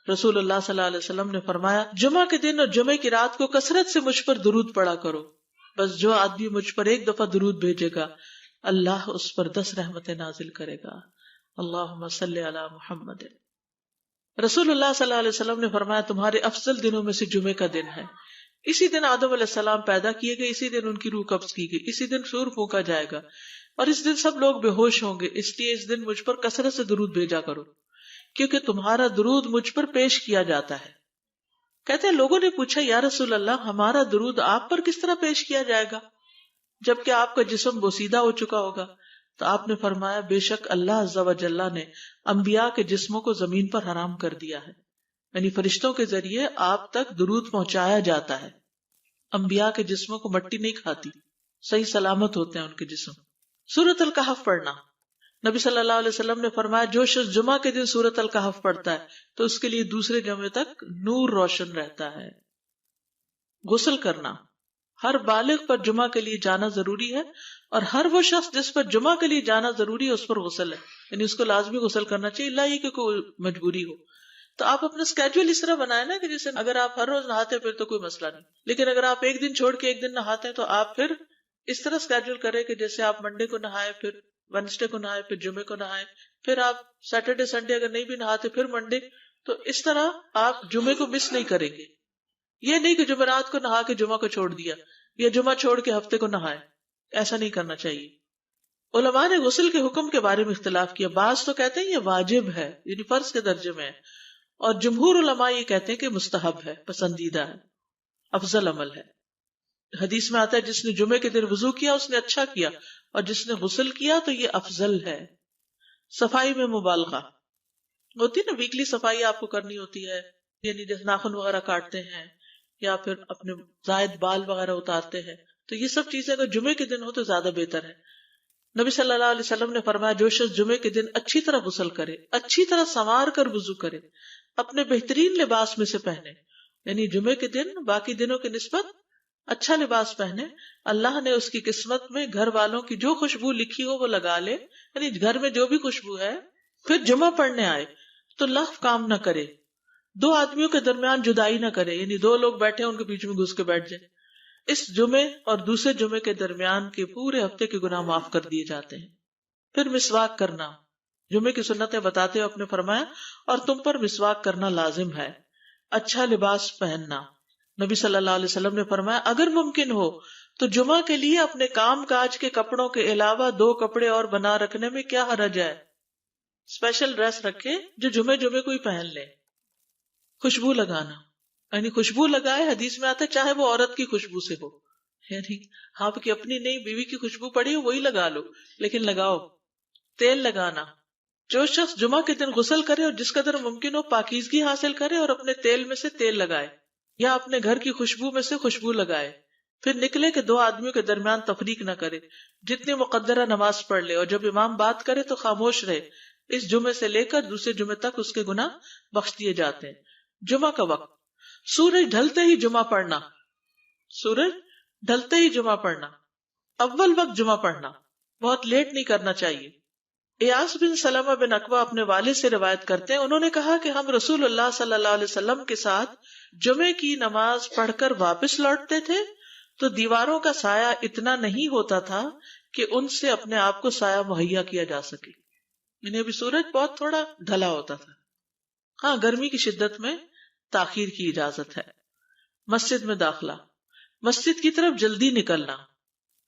رسول اللہ صلی اللہ علیہ وسلم نے فرمایا جمعہ کے دن اور جمعے کی رات کو کثرت سے مجھ پر درود پڑا کرو، بس جو آدمی مجھ پر ایک دفعہ درود بھیجے گا اللہ اس پر 10 رحمتیں نازل کرے گا۔ اللہم صلی علی محمد۔ رسول اللہ صلی اللہ علیہ وسلم نے فرمایا تمہارے افضل دنوں میں سے جمعے کا دن ہے، اسی دن آدم علیہ السلام پیدا کیے گئے، اسی دن ان کی روح قبض کی گئی، اسی دن سور پھونکا جائے گا اور اس دن سب لوگ بے ہوش ہوں گے، اس لیے اس دن مجھ پر کثرت سے درود بھیجا کرو کیونکہ تمہارا درود مجھ پر پیش کیا جاتا ہے۔ کہتے ہیں لوگوں نے پوچھا یا رسول اللہ ہمارا درود آپ پر کس طرح پیش کیا جائے گا جبکہ آپ کا جسم بوسیدہ ہو چکا ہوگا؟ تو آپ نے فرمایا بے شک اللہ عز و جل نے انبیاء کے جسموں کو زمین پر حرام کر دیا ہے، یعنی فرشتوں کے ذریعے آپ تک درود پہنچایا جاتا ہے۔ انبیاء کے جسموں کو مٹی نہیں کھاتی، صحیح سلامت ہوتے ہیں ان کے جسم۔ سورۃ الکہف پڑھنا، نبی صلی اللہ علیہ وسلم نے فرمایا جو شخص جمعہ کے دن سورۃ الکہف پڑھتا ہے تو اس کے لیے دوسرے جمعے تک نور روشن رہتا ہے۔ غسل کرنا، ہر بالغ پر جمعہ کے لیے جانا ضروری ہے اور ہر وہ شخص جس پر جمعہ کے لیے جانا ضروری ہے اس پر غسل ہے، یعنی اس کو لازمی غسل کرنا چاہیے، الا یہ کہ کوئی مجبوری ہو۔ تو آپ اپنا اسکیجول اس طرح بنائیں نا کہ جیسے اگر آپ ہر روز نہاتے ہیں پھر تو کوئی مسئلہ نہیں، لیکن اگر آپ ایک دن چھوڑ کے ایک دن نہاتے ہیں تو آپ پھر اس طرح اسکیجول کریں کہ جیسے آپ منڈے کو نہائے، پھر وینسڈے کو نہائے، پھر جمعے کو نہائے، پھر آپ سیٹرڈے سنڈے اگر نہیں بھی نہاتے پھر منڈے، تو اس طرح آپ جمعے کو مس نہیں کریں گے۔ یہ نہیں کہ جمعرات کو نہا کے جمعہ کو چھوڑ دیا یا جمعہ چھوڑ کے ہفتے کو نہائے، ایسا نہیں کرنا چاہیے۔ علماء نے غسل کے حکم کے بارے میں اختلاف کیا، بعض تو کہتے ہیں یہ واجب ہے یعنی فرض کے درجے میں ہے، اور جمہور علماء یہ کہتے ہیں کہ مستحب ہے، پسندیدہ ہے، افضل عمل ہے۔ حدیث میں آتا ہے جس نے جمعے کے دن وضو کیا اس نے اچھا کیا اور جس نے غسل کیا تو یہ افضل ہے۔ صفائی میں مبالغہ ہوتی ہے نا، ویکلی صفائی آپ کو کرنی ہوتی ہے، یعنی جیسے ناخن وغیرہ کاٹتے ہیں یا پھر اپنے زائد بال وغیرہ اتارتے ہیں، تو یہ سب چیزیں اگر جمعے کے دن ہو تو زیادہ بہتر ہے۔ نبی صلی اللہ علیہ وسلم نے فرمایا جو شخص جمعے کے دن اچھی طرح غسل کرے، اچھی طرح سنوار کر وضو کرے، اپنے بہترین لباس میں سے پہنے، یعنی جمعے کے دن باقی دنوں کی نسبت اچھا لباس پہنے، اللہ نے اس کی قسمت میں گھر والوں کی جو خوشبو لکھی ہو وہ لگا لے، یعنی گھر میں جو بھی خوشبو ہے، پھر جمعہ پڑھنے آئے تو لغو کام نہ کرے، دو آدمیوں کے درمیان جدائی نہ کرے، یعنی دو لوگ بیٹھے ان کے بیچ میں گھس کے بیٹھ جائے۔ اس جمعے اور دوسرے جمعے کے درمیان کے پورے ہفتے کے گناہ معاف کر دیے جاتے ہیں۔ پھر مسواک کرنا، جمعے کی سنتیں بتاتے ہوئے آپ نے فرمایا اور تم پر مسواک کرنا لازم ہے۔ اچھا لباس پہننا، نبی صلی اللہ علیہ وسلم نے فرمایا اگر ممکن ہو تو جمعہ کے لیے اپنے کام کاج کے کپڑوں کے علاوہ 2 کپڑے اور بنا رکھنے میں کیا حرج ہے، اسپیشل ڈریس رکھے جو جمعے کو ہی پہن لے۔ خوشبو لگانا، یعنی خوشبو لگائے، حدیث میں آتا ہے چاہے وہ عورت کی خوشبو سے ہو، یعنی آپ کی اپنی نہیں، بیوی کی خوشبو پڑی ہو وہی لگا لو، لیکن لگاؤ۔ تیل لگانا، جو شخص جمعہ کے دن غسل کرے اور جس قدر ممکن ہو پاکیزگی حاصل کرے اور اپنے تیل میں سے تیل لگائے یا اپنے گھر کی خوشبو میں سے خوشبو لگائے، پھر نکلے کہ 2 آدمیوں کے درمیان تفریق نہ کرے، جتنی مقدرہ نماز پڑھ لے، اور جب امام بات کرے تو خاموش رہے، اس جمعے سے لے کر دوسرے جمعے تک اس کے گناہ بخش دیے جاتے ہیں۔ جمعہ کا وقت، سورج ڈھلتے ہی جمعہ پڑھنا، سورج ڈھلتے ہی جمعہ پڑھنا، اول وقت جمعہ پڑھنا، بہت لیٹ نہیں کرنا چاہیے۔ ایاس بن سلمہ بن عقبہ اپنے والد سے روایت کرتے ہیں، انہوں نے کہا کہ ہم رسول اللہ صلی اللہ علیہ وسلم کے ساتھ جمعے کی نماز پڑھ کر واپس لوٹتے تھے تو دیواروں کا سایہ اتنا نہیں ہوتا تھا کہ ان سے اپنے آپ کو سایہ مہیا کیا جا سکے، یعنی ابھی سورج بہت تھوڑا ڈھلا ہوتا تھا۔ ہاں، گرمی کی شدت میں تاخیر کی اجازت ہے۔ مسجد میں داخلہ، مسجد کی طرف جلدی نکلنا،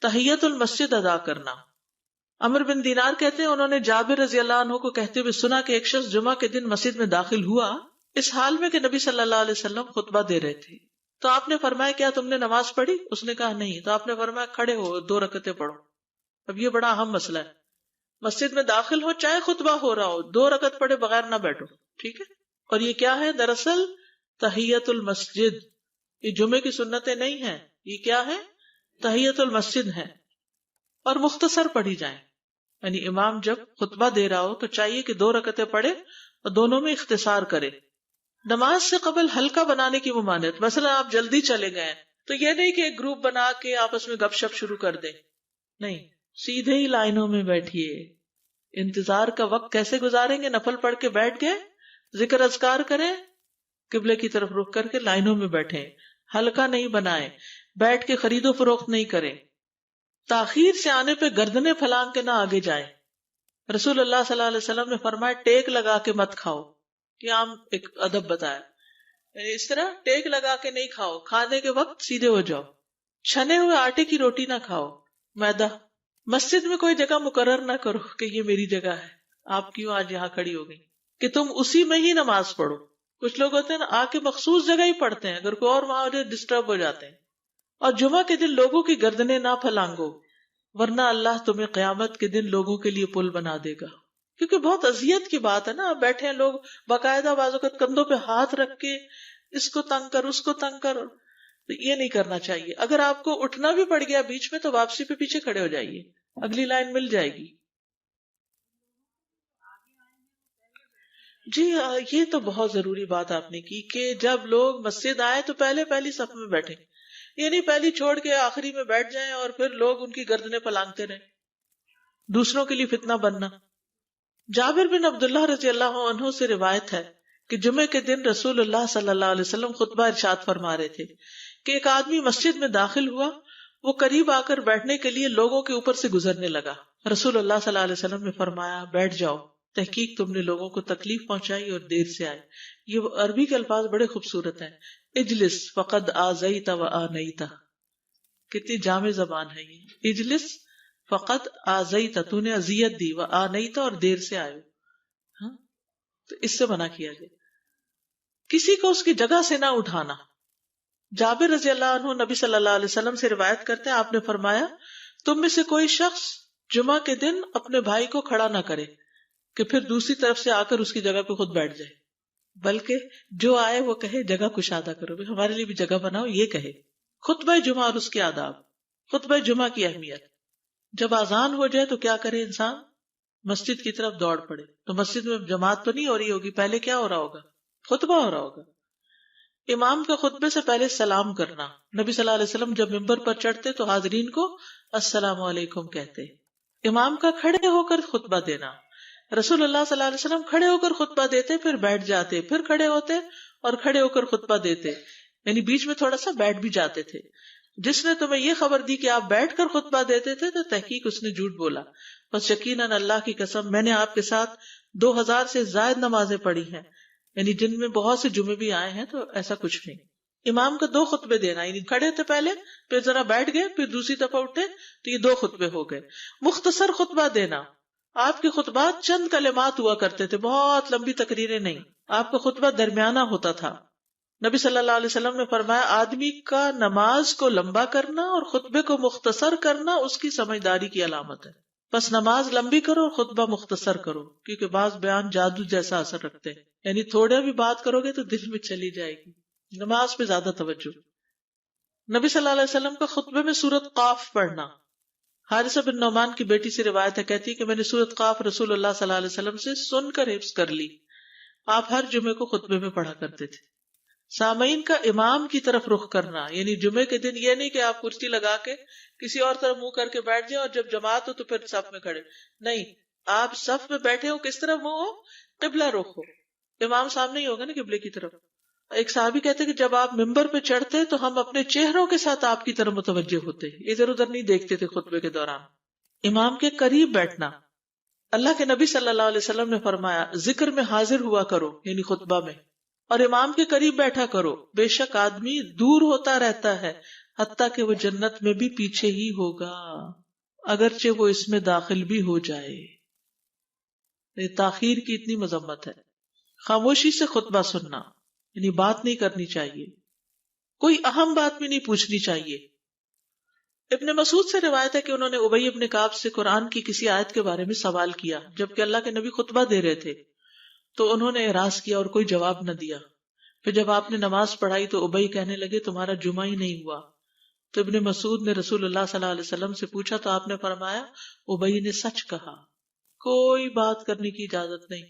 تحیت المسجد ادا کرنا۔ عمر بن دینار کہتے ہیں انہوں نے جابر رضی اللہ عنہ کو کہتے ہوئے سنا کہ ایک شخص جمعہ کے دن مسجد میں داخل ہوا اس حال میں کہ نبی صلی اللہ علیہ وسلم خطبہ دے رہے تھے، تو آپ نے فرمایا کیا تم نے نماز پڑھی؟ اس نے کہا نہیں، تو آپ نے فرمایا کھڑے ہو 2 رکعتیں پڑھو۔ اب یہ بڑا اہم مسئلہ ہے، مسجد میں داخل ہو چاہے خطبہ ہو رہا ہو 2 رکعت پڑھے بغیر نہ بیٹھو، ٹھیک ہے؟ اور یہ کیا ہے؟ دراصل تحیت المسجد، یہ جمعے کی سنتیں نہیں ہیں، یہ کیا ہے؟ تحیت المسجد ہے، اور مختصر پڑھی جائیں، یعنی امام جب خطبہ دے رہا ہو تو چاہیے کہ 2 رکعتیں پڑھے اور دونوں میں اختصار کرے۔ نماز سے قبل ہلکا بنانے کی ممانعت، مثلا آپ جلدی چلے گئے تو یہ نہیں کہ ایک گروپ بنا کے آپس میں گپ شپ شروع کر دیں، نہیں، سیدھے ہی لائنوں میں بیٹھیے۔ انتظار کا وقت کیسے گزاریں گے؟ نفل پڑھ کے بیٹھ گئے، ذکر اذکار کریں، قبلے کی طرف رخ کر کے لائنوں میں بیٹھیں، حلقہ نہیں بنائیں، بیٹھ کے خرید و فروخت نہیں کریں، تاخیر سے آنے پہ گردنیں پھلانگ کے نہ آگے جائیں۔ رسول اللہ صلی اللہ علیہ وسلم نے فرمایا ٹیک لگا کے مت کھاؤ، یہ عام ایک ادب بتایا، یعنی اس طرح ٹیک لگا کے نہیں کھاؤ، کھانے کے وقت سیدھے ہو جاؤ۔ چھنے ہوئے آٹے کی روٹی نہ کھاؤ، میدا۔ مسجد میں کوئی جگہ مقرر نہ کرو کہ یہ میری جگہ ہے، آپ کیوں آج یہاں کھڑی ہو گئی، کہ تم اسی میں ہی نماز پڑھو۔ کچھ لوگ ہوتے ہیں نا، آ کے مخصوص جگہ ہی پڑھتے ہیں، اگر کوئی اور وہاں ہو جائے ڈسٹرب ہو جاتے ہیں۔ اور جمعہ کے دن لوگوں کی گردنیں نہ پھلانگو، ورنہ اللہ تمہیں قیامت کے دن لوگوں کے لیے پل بنا دے گا۔ کیونکہ بہت اذیت کی بات ہے نا، آپ بیٹھے ہیں لوگ باقاعدہ بعض اوقات کندھوں پہ ہاتھ رکھ کے اس کو تنگ کر اس کو تنگ کر، تو یہ نہیں کرنا چاہیے۔ اگر آپ کو اٹھنا بھی پڑ گیا بیچ میں تو واپسی پہ پیچھے کھڑے ہو جائیے، اگلی لائن مل جائے گی۔ جی یہ تو بہت ضروری بات آپ نے کی کہ جب لوگ مسجد آئے تو پہلی صف میں بیٹھے، یعنی پہلی چھوڑ کے آخری میں بیٹھ جائیں اور پھر لوگ ان کی گردنیں پلانگتے رہیں، دوسروں کے لیے فتنہ بننا۔ جابر بن عبداللہ رضی اللہ عنہ سے روایت ہے کہ جمعے کے دن رسول اللہ صلی اللہ علیہ وسلم خطبہ ارشاد فرما رہے تھے کہ ایک آدمی مسجد میں داخل ہوا، وہ قریب آ کر بیٹھنے کے لیے لوگوں کے اوپر سے گزرنے لگا۔ رسول اللہ صلی اللہ علیہ وسلم نے فرمایا بیٹھ جاؤ، تحقیق تم نے لوگوں کو تکلیف پہنچائی اور دیر سے آئے۔ یہ عربی کے الفاظ بڑے خوبصورت ہیں، اجلس فقد آذیت و آنیت، کتنی جامع زبان ہے یہ، اجلس فقط آذیت، تو نے اذیت دی، و آنیت، اور دیر سے آئے۔ ہاں تو اس سے منع کیا گیا۔ کسی کو اس کی جگہ سے نہ اٹھانا۔ جابر رضی اللہ عنہ نبی صلی اللہ علیہ وسلم سے روایت کرتے ہیں، آپ نے فرمایا تم میں سے کوئی شخص جمعہ کے دن اپنے بھائی کو کھڑا نہ کرے کہ پھر دوسری طرف سے آ کر اس کی جگہ پہ خود بیٹھ جائے، بلکہ جو آئے وہ کہے جگہ کشادہ کرو، ہمارے لیے بھی جگہ بناؤ، یہ کہے۔ خطبہ جمعہ اور اس کے آداب۔ خطبہ جمعہ کی اہمیت، جب اذان ہو جائے تو کیا کرے انسان؟ مسجد کی طرف دوڑ پڑے۔ تو مسجد میں جماعت تو نہیں ہو رہی ہوگی، پہلے کیا ہو رہا ہوگا؟ خطبہ ہو رہا ہوگا۔ امام کا خطبے سے پہلے سلام کرنا۔ نبی صلی اللہ علیہ وسلم جب ممبر پر چڑھتے تو حاضرین کو السلام علیکم کہتے۔ امام کا کھڑے ہو کر خطبہ دینا۔ رسول اللہ صلی اللہ علیہ وسلم کھڑے ہو کر خطبہ دیتے، پھر بیٹھ جاتے، پھر کھڑے ہوتے اور کھڑے ہو کر خطبہ دیتے، یعنی بیچ میں تھوڑا سا بیٹھ بھی جاتے تھے۔ جس نے تمہیں یہ خبر دی کہ آپ بیٹھ کر خطبہ دیتے تھے تو تحقیق اس نے جھوٹ بولا، بس یقیناً اللہ کی قسم میں نے آپ کے ساتھ 2000 سے زائد نمازیں پڑھی ہیں، یعنی جن میں بہت سے جمعے بھی آئے ہیں، تو ایسا کچھ نہیں۔ امام کا 2 خطبے دینا، یعنی کھڑے تھے پہلے، پھر ذرا بیٹھ گئے، پھر دوسری دفعہ اٹھے، تو یہ 2 خطبے ہو گئے۔ مختصر خطبہ دینا۔ آپ کے خطبات چند کلمات ہوا کرتے تھے، بہت لمبی تقریریں نہیں، آپ کا خطبہ درمیانہ ہوتا تھا۔ نبی صلی اللہ علیہ وسلم نے فرمایا آدمی کا نماز کو لمبا کرنا اور خطبے کو مختصر کرنا اس کی سمجھداری کی علامت ہے۔ بس نماز لمبی کرو اور خطبہ مختصر کرو، کیونکہ بعض بیان جادو جیسا اثر رکھتے ہیں، یعنی تھوڑے بھی بات کرو گے تو دل میں چلی جائے گی۔ نماز پہ زیادہ توجہ۔ نبی صلی اللہ علیہ وسلم کا خطبے میں سورۃ قاف پڑھنا۔ حارثہ بن نعمان کی بیٹی سے روایت ہے، کہتی ہے کہ میں نے سورۃ قاف رسول اللہ صلی اللہ علیہ وسلم سے سن کر حفظ کر لی۔ آپ ہر جمعے کو خطبے میں پڑھا کرتے تھے۔ سامعین کا امام کی طرف رخ کرنا، یعنی جمعے کے دن یہ نہیں کہ آپ کرسی لگا کے کسی اور طرف منہ کر کے بیٹھ جائیں اور جب جماعت ہو تو پھر صف میں کھڑے، نہیں، آپ صف میں بیٹھے ہو، کس طرف منہ ہو؟ قبلہ رخ ہو، امام سامنے ہی ہوگا نا قبلے کی طرف۔ ایک صحابی کہتے کہ جب آپ ممبر پہ چڑھتے تو ہم اپنے چہروں کے ساتھ آپ کی طرف متوجہ ہوتے، ادھر ادھر نہیں دیکھتے تھے خطبے کے دوران۔ امام کے قریب بیٹھنا۔ اللہ کے نبی صلی اللہ علیہ وسلم نے فرمایا ذکر میں حاضر ہوا کرو، یعنی خطبہ میں، اور امام کے قریب بیٹھا کرو، بے شک آدمی دور ہوتا رہتا ہے حتیٰ کہ وہ جنت میں بھی پیچھے ہی ہوگا اگرچہ وہ اس میں داخل بھی ہو جائے۔ یہ تاخیر کی اتنی مذمت ہے۔ خاموشی سے خطبہ سننا، یعنی بات نہیں کرنی چاہیے، کوئی اہم بات بھی نہیں پوچھنی چاہیے۔ ابن مسعود سے روایت ہے کہ انہوں نے ابی ابن کعب سے قرآن کی کسی آیت کے بارے میں سوال کیا جبکہ اللہ کے نبی خطبہ دے رہے تھے، تو انہوں نے اعراض کیا اور کوئی جواب نہ دیا۔ پھر جب آپ نے نماز پڑھائی تو ابی کہنے لگے تمہارا جمعہ ہی نہیں ہوا۔ تو ابن مسعود نے رسول اللہ صلی اللہ علیہ وسلم سے پوچھا تو آپ نے فرمایا ابی نے سچ کہا، کوئی بات کرنے کی اجازت نہیں،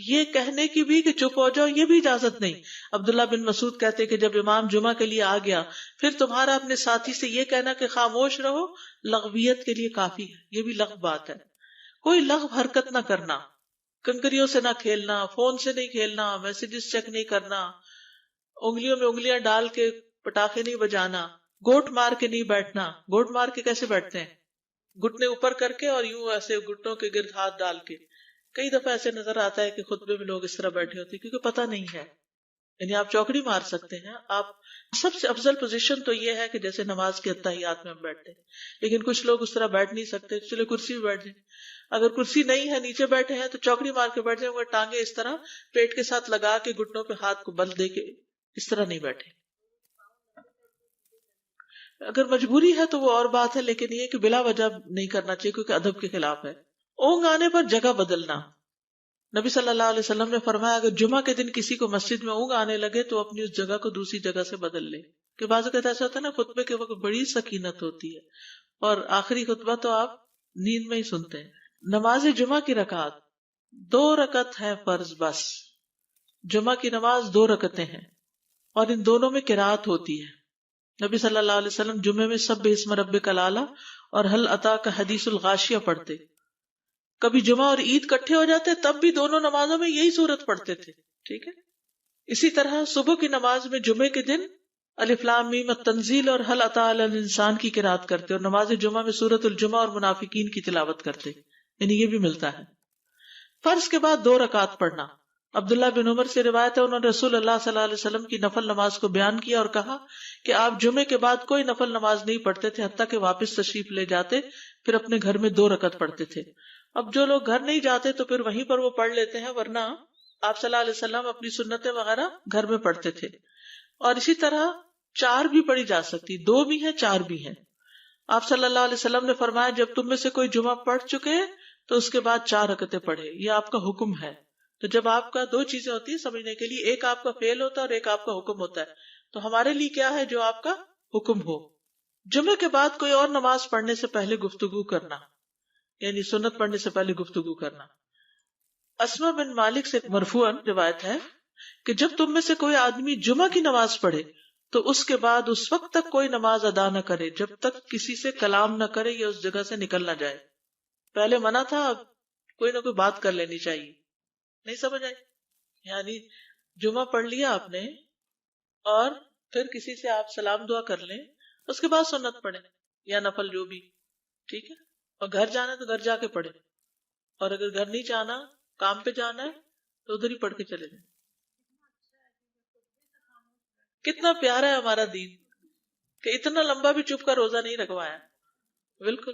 یہ کہنے کی بھی کہ چپ ہو جاؤ یہ بھی اجازت نہیں۔ عبداللہ بن مسعود کہتے کہ جب امام جمعہ کے لیے آ گیا پھر تمہارا اپنے ساتھی سے یہ کہنا کہ خاموش رہو لغویت کے لیے کافی ہے، یہ بھی لغو بات ہے۔ کوئی لغو حرکت نہ کرنا، کنکریوں سے نہ کھیلنا، فون سے نہیں کھیلنا، میسجز چیک نہیں کرنا، انگلیوں میں انگلیاں ڈال کے پٹاخے نہیں بجانا، گوٹ مار کے نہیں بیٹھنا. گوٹ مار کے کیسے بیٹھتے ہیں؟ گھٹنے اوپر کر کے اور یوں ایسے گھٹنوں کے گرد ہاتھ ڈال کے. کئی دفعہ ایسے نظر آتا ہے کہ خطبے میں لوگ اس طرح بیٹھے ہوتے ہیں کیونکہ پتہ نہیں ہے. یعنی آپ چوکڑی مار سکتے ہیں. آپ سب سے افضل پوزیشن تو یہ ہے کہ جیسے نماز کے اتحیات میں ہم بیٹھتے ہیں، لیکن کچھ لوگ اس طرح بیٹھ نہیں سکتے، چلے کرسی میں بیٹھ جائیں. اگر کرسی نہیں ہے، نیچے بیٹھے ہیں، تو چوکڑی مار کے بیٹھ جائیں، مگر ٹانگیں اس طرح پیٹ کے ساتھ لگا کے گھٹنوں پہ ہاتھ کو بل دے کے اس طرح نہیں بیٹھے. اگر مجبوری ہے تو وہ اور بات ہے، لیکن یہ کہ بلا وجہ نہیں کرنا چاہیے کیونکہ ادب کے خلاف ہے. اونگ آنے پر جگہ بدلنا. نبی صلی اللہ علیہ وسلم نے فرمایا اگر جمعہ کے دن کسی کو مسجد میں اونگ آنے لگے تو اپنی اس جگہ کو دوسری جگہ سے بدل لے. کہ بعض اوقات ایسا ہوتا ہے نا، خطبے کے وقت بڑی سکینت ہوتی ہے اور آخری خطبہ تو آپ نیند میں ہی سنتے ہیں. نماز جمعہ کی رکعت 2 رکعت ہے فرض بس. جمعہ کی نماز 2 رکعتیں ہیں اور ان دونوں میں قرات ہوتی ہے. نبی صلی اللہ علیہ وسلم جمعے میں سبح اسم ربک الاعلی اور هل اتاک حدیث الغاشیہ پڑھتے. کبھی جمعہ اور عید کٹھے ہو جاتے تب بھی دونوں نمازوں میں یہی سورت پڑھتے تھے. ٹھیک ہے. اسی طرح صبح کی نماز میں جمعے کے دن الف لام میم التنزیل اور هل اتى علی الانسان کی قرات کرتے اور نماز جمعہ میں سورۃ الجمعہ اور منافقین کی تلاوت کرتے. یعنی یہ بھی ملتا ہے. فرض کے بعد 2 رکعت پڑھنا. عبداللہ بن عمر سے روایت ہے انہوں نے رسول اللہ صلی اللہ علیہ وسلم کی نفل نماز کو بیان کیا اور کہا کہ آپ جمعے کے بعد کوئی نفل نماز نہیں پڑھتے تھے حتیٰ کہ واپس تشریف لے جاتے پھر اپنے گھر میں 2 رکعت پڑھتے تھے. اب جو لوگ گھر نہیں جاتے تو پھر وہیں پر وہ پڑھ لیتے ہیں، ورنہ آپ صلی اللہ علیہ وسلم اپنی سنتیں وغیرہ گھر میں پڑھتے تھے. اور اسی طرح 4 بھی پڑھی جا سکتی، 2 بھی ہیں 4 بھی ہیں. آپ صلی اللہ علیہ وسلم نے فرمایا جب تم میں سے کوئی جمعہ پڑھ چکے تو اس کے بعد 4 رکعتیں پڑھے. یہ آپ کا حکم ہے. تو جب آپ کا 2 چیزیں ہوتی ہیں سمجھنے کے لیے، ایک آپ کا فعل ہوتا ہے اور ایک آپ کا حکم ہوتا ہے. تو ہمارے لیے کیا ہے جو آپ کا حکم ہو. جمعے کے بعد کوئی اور نماز پڑھنے سے پہلے گفتگو کرنا، یعنی سنت پڑھنے سے پہلے گفتگو کرنا. اسما بن مالک سے مرفوعاً روایت ہے کہ جب تم میں سے کوئی آدمی جمعہ کی نماز پڑھے تو اس کے بعد اس وقت تک کوئی نماز ادا نہ کرے جب تک کسی سے کلام نہ کرے یا اس جگہ سے نکل نہ جائے. پہلے منع تھا، اب کوئی نہ کوئی بات کر لینی چاہیے. نہیں سمجھ آئی؟ یعنی جمعہ پڑھ لیا آپ نے اور پھر کسی سے آپ سلام دعا کر لیں، اس کے بعد سنت پڑھیں یا نفل جو بھی. ٹھیک ہے. اور گھر جانا ہے تو گھر جا کے پڑھیں، اور اگر گھر نہیں جانا، کام پہ جانا ہے تو ادھر ہی پڑھ کے چلے جائیں. کتنا پیارا ہے ہمارا دین کہ اتنا لمبا بھی چپ کا روزہ نہیں رکھوایا. بالکل.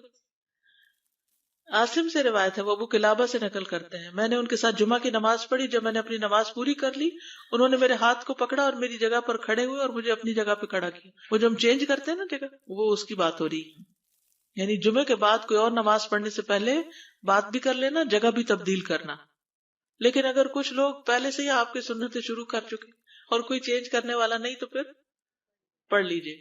عاصم سے روایت ہے، وہ ابو قلابہ سے نقل کرتے ہیں میں نے ان کے ساتھ جمعہ کی نماز پڑھی. جب میں نے اپنی نماز پوری کر لی انہوں نے میرے ہاتھ کو پکڑا اور میری جگہ پر کھڑے ہوئے اور مجھے اپنی جگہ پہ کھڑا کیا. وہ جو ہم چینج کرتے ہیں نا جگہ، وہ اس کی بات ہو رہی ہے. یعنی جمعے کے بعد کوئی اور نماز پڑھنے سے پہلے بات بھی کر لینا، جگہ بھی تبدیل کرنا. لیکن اگر کچھ لوگ پہلے سے ہی آپ کی سنتیں شروع کر چکے اور کوئی چینج کرنے والا نہیں تو پھر پڑھ لیجئے.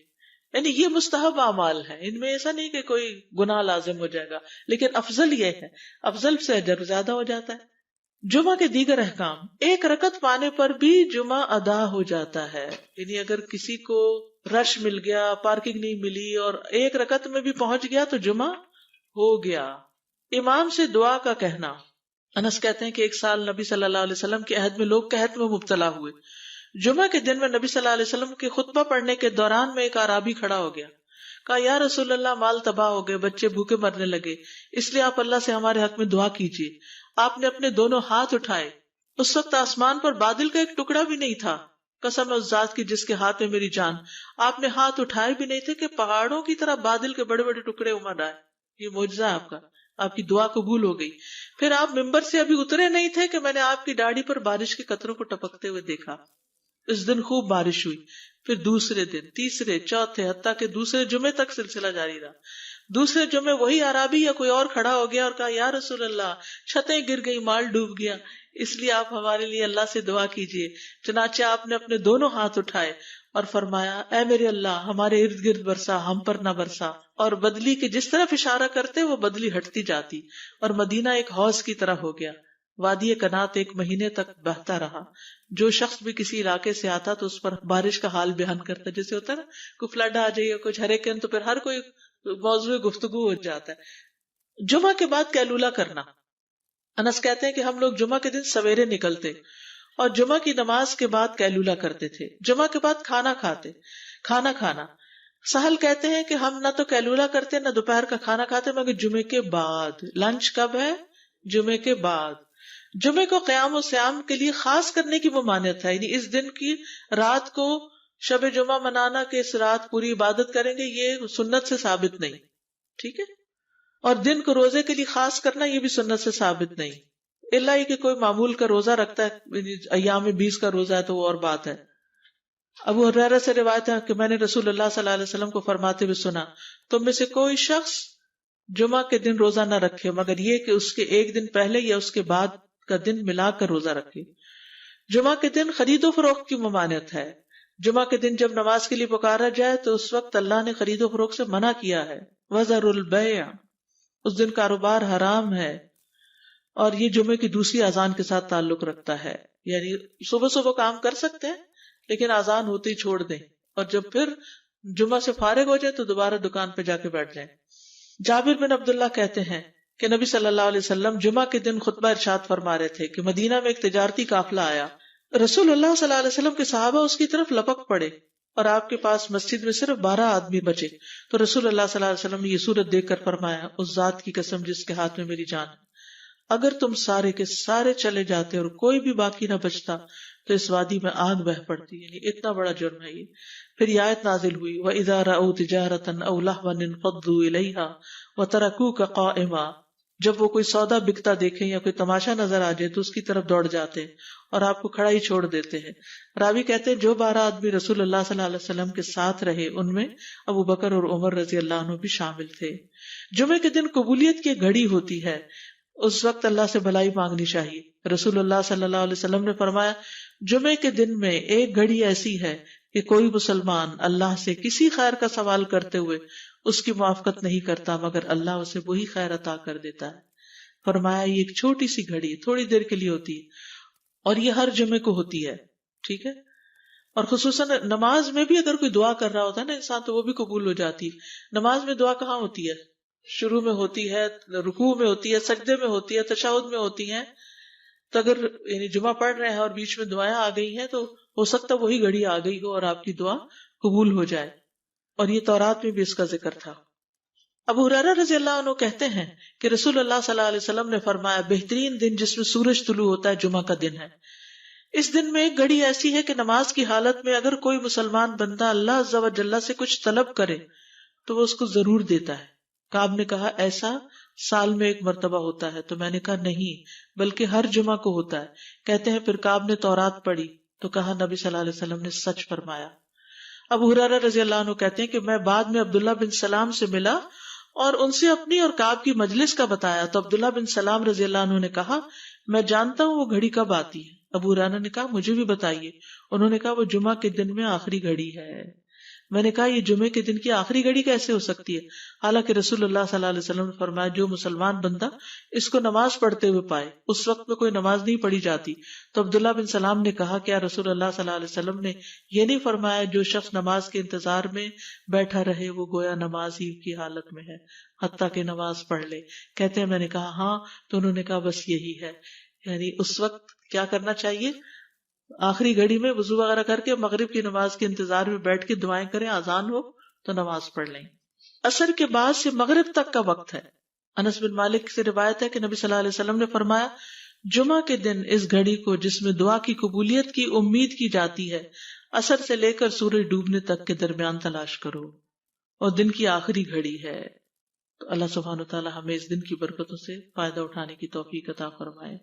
یعنی یہ مستحب اعمال ہے، ان میں ایسا نہیں کہ کوئی گناہ لازم ہو جائے گا، لیکن افضل یہ ہے، افضل سے اجر زیادہ ہو جاتا ہے. جمعہ کے دیگر احکام. 1 رکعت پانے پر بھی جمعہ ادا ہو جاتا ہے. یعنی اگر کسی کو رش مل گیا، پارکنگ نہیں ملی اور 1 رکعت میں بھی پہنچ گیا تو جمعہ ہو گیا. امام سے دعا کا کہنا. انس کہتے ہیں کہ ایک سال نبی صلی اللہ علیہ وسلم کے عہد میں لوگ قحط میں مبتلا ہوئے. جمعہ کے دن میں نبی صلی اللہ علیہ وسلم کے خطبہ پڑھنے کے دوران میں ایک اعرابی کھڑا ہو گیا. کہا یا رسول اللہ، مال تباہ ہو گئے، بچے بھوکے مرنے لگے، اس لیے آپ اللہ سے ہمارے حق میں دعا کیجیے. آپ نے اپنے دونوں ہاتھ اٹھائے. اس وقت آسمان پر بادل کا ایک ٹکڑا بھی نہیں تھا. قسم اس ذات کی جس کے ہاتھ میں میری جان، آپ نے ہاتھ اٹھائے بھی نہیں تھے کہ پہاڑوں کی طرح بادل کے بڑے بڑے ٹکڑے امڑ آئے. یہ معجزہ ہے آپ کا، آپ کی دعا قبول ہو گئی. پھر آپ ممبر سے ابھی اترے نہیں تھے کہ میں نے آپ کی داڑھی پر بارش کے قطروں کو ٹپکتے ہوئے دیکھا. اس دن خوب بارش ہوئی. پھر دوسرے دن، تیسرے، چوتھے، حتیٰ کہ دوسرے جمعے تک سلسلہ جاری رہا. دوسرے جمعے وہی عرابی یا کوئی اور کھڑا ہو گیا اور کہا یا رسول اللہ، چھتیں گر گئی، مال ڈوب گیا، اس لیے آپ ہمارے لیے اللہ سے دعا کیجیے. چنانچہ آپ نے اپنے دونوں ہاتھ اٹھائے اور فرمایا اے میرے اللہ، ہمارے ارد گرد برسا، ہم پر نہ برسا. اور بدلی کے جس طرف اشارہ کرتے وہ بدلی ہٹتی جاتی اور مدینہ ایک حوض کی طرح ہو گیا. وادی کنات 1 مہینے تک بہتا رہا. جو شخص بھی کسی علاقے سے آتا تو اس پر بارش کا حال بیان کرتا. جیسے ہوتا ہے نا کوئی فلڈ آ جائے یا کچھ ہریکین، تو پھر ہر کوئی موضوع گفتگو ہو جاتا ہے. جمعہ کے بعد قیلولہ کرنا. انس کہتے ہیں کہ ہم لوگ جمعہ کے دن سویرے نکلتے اور جمعہ کی نماز کے بعد قیلولہ کرتے تھے. جمعہ کے بعد کھانا کھانا. سہل کہتے ہیں کہ ہم نہ تو قیلولہ کرتے نہ دوپہر کا کھانا کھاتے مگر جمعے کے بعد. لنچ کب ہے؟ جمعے کے بعد. جمعے کو قیام و سیام کے لیے خاص کرنے کی ممانعت ہے، یعنی اس دن کی رات کو شب جمعہ منانا کہ اس رات پوری عبادت کریں گے، یہ سنت سے ثابت نہیں. ٹھیک ہے. اور دن کو روزے کے لیے خاص کرنا یہ بھی سنت سے ثابت نہیں، الا یہ کہ کوئی معمول کا روزہ رکھتا ہے، ایام 20 کا روزہ ہے تو وہ اور بات ہے. ابو ہریرہ سے روایت ہے کہ میں نے رسول اللہ صلی اللہ علیہ وسلم کو فرماتے ہوئے سنا، تم میں سے کوئی شخص جمعہ کے دن روزہ نہ رکھے مگر یہ کہ اس کے ایک دن پہلے یا اس کے بعد کا دن ملا کر روزہ رکھے. جمعہ کے دن خرید و فروخت کی ممانعت ہے. جمعہ کے دن جب نماز کے لیے پکارا جائے تو اس وقت اللہ نے خرید و فروخت سے منع کیا ہے. وَذَرُوا الْبَيْعَ، اس دن کاروبار حرام ہے. اور یہ جمعے کی دوسری اذان کے ساتھ تعلق رکھتا ہے، یعنی صبح صبح کام کر سکتے ہیں لیکن اذان ہوتے ہی چھوڑ دیں، اور جب پھر جمعہ سے فارغ ہو جائے تو دوبارہ دکان پہ جا کے بیٹھ جائیں. جابر بن عبداللہ کہتے ہیں کہ نبی صلی اللہ علیہ وسلم جمعہ کے دن خطبہ ارشاد فرما رہے تھے کہ مدینہ میں ایک تجارتی قافلہ آیا. رسول اللہ صلی اللہ علیہ وسلم کے صحابہ اس کی طرف لپک پڑے اور آپ کے پاس مسجد میں صرف 12 آدمی بچے. تو رسول اللہ صلی اللہ علیہ وسلم نے یہ صورت دیکھ کر فرمایا، اس ذات کی قسم جس کے ہاتھ میں میری جان ہے، اگر تم سارے کے سارے چلے جاتے اور کوئی بھی باقی نہ بچتا تو اس وادی میں آگ بہہ پڑتی. یعنی اتنا بڑا جرم ہے یہ. پھر یہ آیت نازل ہوئی، وَإِذَا رَأَوْا تِجَارَةً أَوْ لَهْوًا انفضوا إِلَيْهَا وَتَرَكُوكَ قَائِمًا، جب وہ کوئی سودا بکتا دیکھیں یا کوئی تماشا نظر آ جائے تو اس کی طرف دوڑ جاتے ہیں اور آپ کو کھڑا ہی چھوڑ دیتے ہیں. راوی کہتے ہیں جو 12 آدمی رسول اللہ صلی اللہ علیہ وسلم کے ساتھ رہے ان میں ابو بکر اور عمر رضی اللہ عنہ بھی شامل تھے. جمعے کے دن قبولیت کی گھڑی ہوتی ہے، اس وقت اللہ سے بھلائی مانگنی چاہیے. رسول اللہ صلی اللہ علیہ وسلم نے فرمایا، جمعے کے دن میں ایک گھڑی ایسی ہے کہ کوئی مسلمان اللہ سے کسی خیر کا سوال کرتے ہوئے اس کی موافقت نہیں کرتا مگر اللہ اسے وہی خیر عطا کر دیتا ہے. فرمایا یہ ایک چھوٹی سی گھڑی تھوڑی دیر کے لیے ہوتی ہے اور یہ ہر جمعے کو ہوتی ہے. ٹھیک ہے. اور خصوصاً نماز میں بھی اگر کوئی دعا کر رہا ہوتا ہے نا انسان تو وہ بھی قبول ہو جاتی ہے. نماز میں دعا کہاں ہوتی ہے؟ شروع میں ہوتی ہے، رکوع میں ہوتی ہے، سجدے میں ہوتی ہے، تشہد میں ہوتی ہیں. تو اگر یعنی جمعہ پڑھ رہے ہیں اور بیچ میں دعائیں آ گئی ہیں تو ہو سکتا ہے وہی گھڑی آ گئی ہو اور آپ کی دعا قبول ہو جائے. اور یہ تورات میں بھی اس کا ذکر تھا. ابو ہریرہ رضی اللہ عنہ کہتے ہیں کہ رسول اللہ صلی اللہ علیہ وسلم نے فرمایا، بہترین دن جس میں سورج طلوع ہوتا ہے جمعہ کا دن ہے. اس دن میں ایک گھڑی ایسی ہے کہ نماز کی حالت میں اگر کوئی مسلمان بندہ اللہ عز و جل سے کچھ طلب کرے تو وہ اس کو ضرور دیتا ہے. کعب نے کہا ایسا سال میں ایک مرتبہ ہوتا ہے؟ تو میں نے کہا نہیں بلکہ ہر جمعہ کو ہوتا ہے. کہتے ہیں پھر کعب نے تورات پڑھی تو کہا نبی صلی اللہ علیہ وسلم نے سچ فرمایا. ابو ہریرہ رضی اللہ عنہ کہتے ہیں کہ میں بعد میں عبداللہ بن سلام سے ملا اور ان سے اپنی اور کعب کی مجلس کا بتایا تو عبداللہ بن سلام رضی اللہ عنہ نے کہا میں جانتا ہوں وہ گھڑی کب آتی ہے. ابو ہریرہ نے کہا مجھے بھی بتائیے. انہوں نے کہا وہ جمعہ کے دن میں آخری گھڑی ہے. میں نے کہا یہ جمعے کے دن کی آخری گھڑی کیسے ہو سکتی ہے؟ حالانکہ رسول اللہ صلی اللہ علیہ وسلم نے فرمایا جو مسلمان بندہ اس کو نماز پڑھتے ہوئے پائے. اس وقت میں کوئی نماز نہیں پڑھی جاتی. تو عبداللہ بن سلام نے کہا کیا رسول اللہ صلی اللہ علیہ وسلم نے یہ نہیں فرمایا جو شخص نماز کے انتظار میں بیٹھا رہے وہ گویا نماز ہی کی حالت میں ہے حتیٰ کہ نماز پڑھ لے؟ کہتے ہیں میں نے کہا ہاں. تو انہوں نے کہا بس یہی ہے، یعنی اس وقت کیا کرنا چاہیے؟ آخری گھڑی میں وضو وغیرہ کر کے مغرب کی نماز کے انتظار میں بیٹھ کے دعائیں کریں، اذان ہو تو نماز پڑھ لیں. عصر کے بعد سے مغرب تک کا وقت ہے. انس بن مالک سے روایت ہے کہ نبی صلی اللہ علیہ وسلم نے فرمایا جمعہ کے دن اس گھڑی کو جس میں دعا کی قبولیت کی امید کی جاتی ہے عصر سے لے کر سورج ڈوبنے تک کے درمیان تلاش کرو اور دن کی آخری گھڑی ہے. تو اللہ سبحانہ وتعالی ہمیں اس دن کی برکتوں سے فائدہ اٹھانے کی توفیق عطا فرمائے.